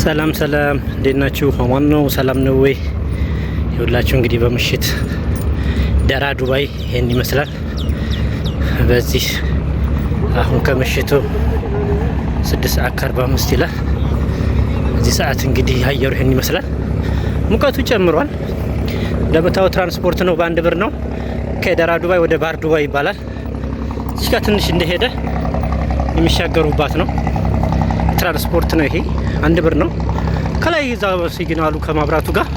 ሰላም እንዴት ናችሁ? አማን ነው? ሰላም ነው ወይ? ይኸውላችሁ እንግዲህ በምሽት ደራ ዱባይ ይሄን ይመስላል። በዚህ አሁን ከምሽቱ 6:45 ይላል። እዚህ ሰዓት እንግዲህ አየሩ ይሄን ይመስላል። ሙቀቱ ጨምሯል። ለመታው ትራንስፖርት ነው፣ በአንድ ብር ነው። ከደራ ዱባይ ወደ ባር ዱባይ ይባላል። እዚህ ጋር ትንሽ እንደሄደ የሚሻገሩባት ነው። ትራንስፖርት ነው ይሄ፣ አንድ ብር ነው። ከላይ እዛ ሲግናሉ ከማብራቱ ጋር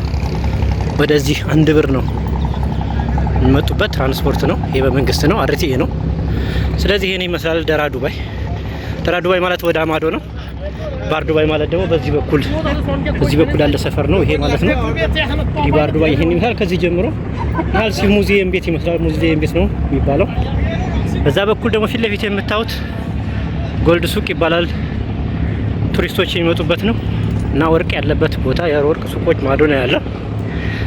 ወደዚህ አንድ ብር ነው የሚመጡበት ትራንስፖርት ነው። ይሄ በመንግስት ነው፣ አርቲኤ ነው። ስለዚህ ይሄን ይመስላል ደራ ዱባይ። ደራ ዱባይ ማለት ወደ አማዶ ነው። ባር ዱባይ ማለት ደግሞ በዚህ በኩል ያለ ሰፈር ነው ይሄ ማለት ነው። እንግዲህ ባር ዱባይ ይሄን ይመስላል። ከዚህ ጀምሮ ያልሲ ሙዚየም ቤት ይመስላል። ሙዚየም ቤት ነው የሚባለው። በዛ በኩል ደግሞ ፊት ለፊት የምታዩት ጎልድ ሱቅ ይባላል። ቱሪስቶች የሚመጡበት ነው እና ወርቅ ያለበት ቦታ የወርቅ ሱቆች ማዶ ነው ያለው።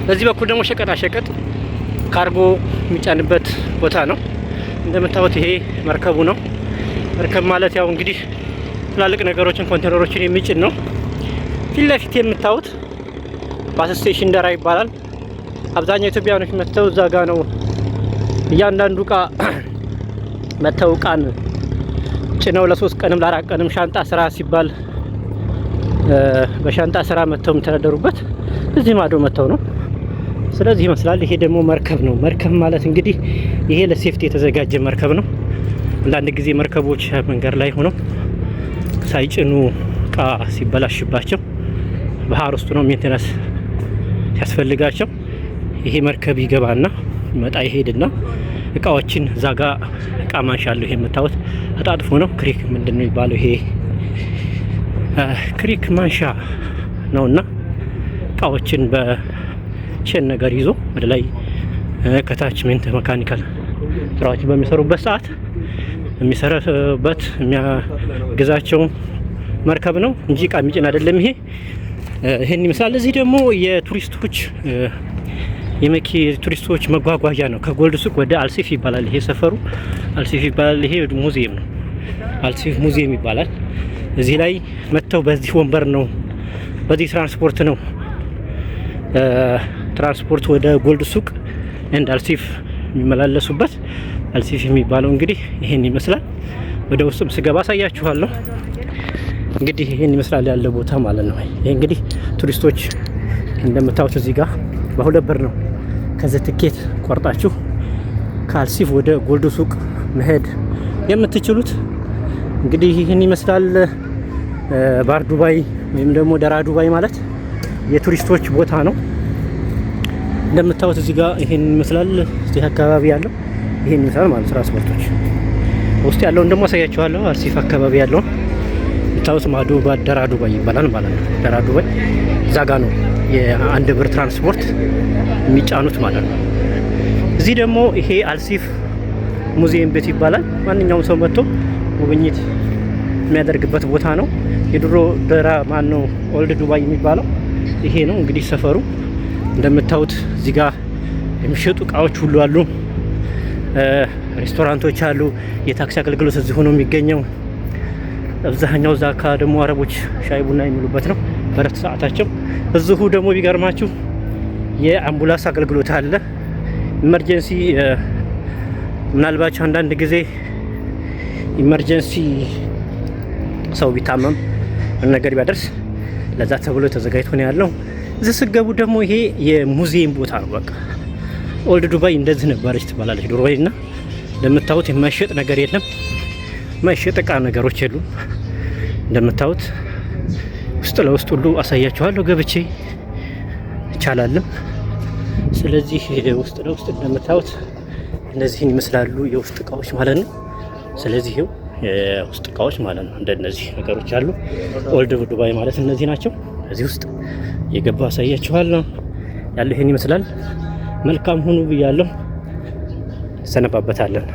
በዚህ በኩል ደግሞ ሸቀጣ ሸቀጥ ካርጎ የሚጫንበት ቦታ ነው። እንደምታዩት ይሄ መርከቡ ነው። መርከብ ማለት ያው እንግዲህ ትላልቅ ነገሮችን ኮንቴነሮችን የሚጭን ነው። ፊት ለፊት የምታዩት ባስ ስቴሽን ደራ ይባላል። አብዛኛው ኢትዮጵያውያኖች መጥተው እዛ ጋ ነው እያንዳንዱ እቃ መጥተው እቃን ጭነው ለ3 ቀንም ለ4 ቀንም ሻንጣ ስራ ሲባል በሻንጣ ስራ መጥተው የሚተዳደሩበት እዚህ ማዶ መጥተው ነው። ስለዚህ ይመስላል። ይሄ ደግሞ መርከብ ነው። መርከብ ማለት እንግዲህ ይሄ ለሴፍቲ የተዘጋጀ መርከብ ነው። አንዳንድ ጊዜ መርከቦች መንገድ ላይ ሆነው ሳይጭኑ እቃ ሲበላሽባቸው ባህር ውስጥ ነው ሜንቴናንስ ሲያስፈልጋቸው ይሄ መርከብ ይገባና ይመጣ ይሄድና እቃዎችን ዛጋ እቃ ማንሻለሁ። ይሄ የምታዩት አጣጥፎ ነው። ክሪክ ምንድነው የሚባለው? ይሄ ክሪክ ማንሻ ነውና እቃዎችን በቼን ነገር ይዞ ወደ ላይ ከታች መካኒካል ስራዎችን በሚሰሩበት ሰዓት የሚሰራበት የሚያግዛቸው መርከብ ነው እንጂ እቃ የሚጭን አይደለም። ይሄን ይመስላል። እዚህ ደግሞ የቱሪስቶች ቱሪስቶች መጓጓዣ ነው። ከጎልድ ሱቅ ወደ አልሲፍ ይባላል። ይሄ ሰፈሩ አልሲፍ ይባላል። ይሄ ሙዚየም ነው። አልሲፍ ሙዚየም ይባላል። እዚህ ላይ መጥተው በዚህ ወንበር ነው፣ በዚህ ትራንስፖርት ነው ትራንስፖርት ወደ ጎልድ ሱቅ እንደ አልሲፍ የሚመላለሱበት። አልሲፍ የሚባለው እንግዲህ ይሄን ይመስላል። ወደ ውስጥም ስገባ አሳያችኋለሁ። እንግዲህ ይሄን ይመስላል ያለው ቦታ ማለት ነው። ይሄ እንግዲህ ቱሪስቶች እንደምታዩት እዚህ ጋር በሁለት ብር ነው ከዚህ ትኬት ቆርጣችሁ ከአልሲፍ ወደ ጎልድ ሱቅ መሄድ የምትችሉት። እንግዲህ ይህን ይመስላል ባር ዱባይ ወይም ደግሞ ደራ ዱባይ ማለት የቱሪስቶች ቦታ ነው። እንደምታዩት እዚህ ጋር ይሄን ይመስላል። እዚህ አካባቢ ያለው ይሄን ይመስላል ማለት ትራንስፖርቶች። ውስጥ ያለውን ደግሞ አሳያችኋለሁ። አልሲፍ አካባቢ ያለው የምታዩት ማዶ ደራ ዱባይ ይባላል ማለት ነው። ደራ ዱባይ እዛ ጋ ነው የአንድ ብር ትራንስፖርት የሚጫኑት ማለት ነው። እዚህ ደግሞ ይሄ አልሲፍ ሙዚየም ቤት ይባላል። ማንኛውም ሰው መጥቶ ጉብኝት የሚያደርግበት ቦታ ነው። የድሮ ደራ ማነው ኦልድ ዱባይ የሚባለው ይሄ ነው። እንግዲህ ሰፈሩ እንደምታዩት እዚህ ጋር የሚሸጡ እቃዎች ሁሉ አሉ። ሬስቶራንቶች አሉ። የታክሲ አገልግሎት እዚህ ሆኖ የሚገኘው አብዛኛው እዛ አካባቢ ደግሞ አረቦች ሻይ ቡና የሚሉበት ነው በረፍት ሰዓታቸው። እዚሁ ደግሞ ቢገርማችሁ የአምቡላንስ አገልግሎት አለ። ኢመርጀንሲ ምናልባት አንዳንድ ጊዜ ኢመርጀንሲ ሰው ቢታመም ነገር ቢያደርስ ለዛ ተብሎ ተዘጋጅቶ ነው ያለው። እዚህ ስገቡ ደግሞ ይሄ የሙዚየም ቦታ ነው። በቃ ኦልድ ዱባይ እንደዚህ ነበረች ትባላለች ዱባይና እንደምታዩት የማይሸጥ ነገር የለም። የማይሸጥ እቃ ነገሮች የሉም። እንደምታዩት ውስጥ ለውስጥ ሁሉ አሳያችኋለሁ ገብቼ ይቻላልም። ስለዚህ ውስጥ ለውስጥ እንደምታዩት እነዚህን ይመስላሉ የውስጥ እቃዎች ማለት ነው። ስለዚህ ይኸው የውስጥ እቃዎች ማለት ነው። እንደነዚህ ነገሮች አሉ። ኦልድ ዱባይ ማለት እነዚህ ናቸው። እዚህ ውስጥ የገባ አሳያችኋለሁ። ያለው ይሄን ይመስላል። መልካም ሁኑ ብያለሁ። ሰነባበታለን።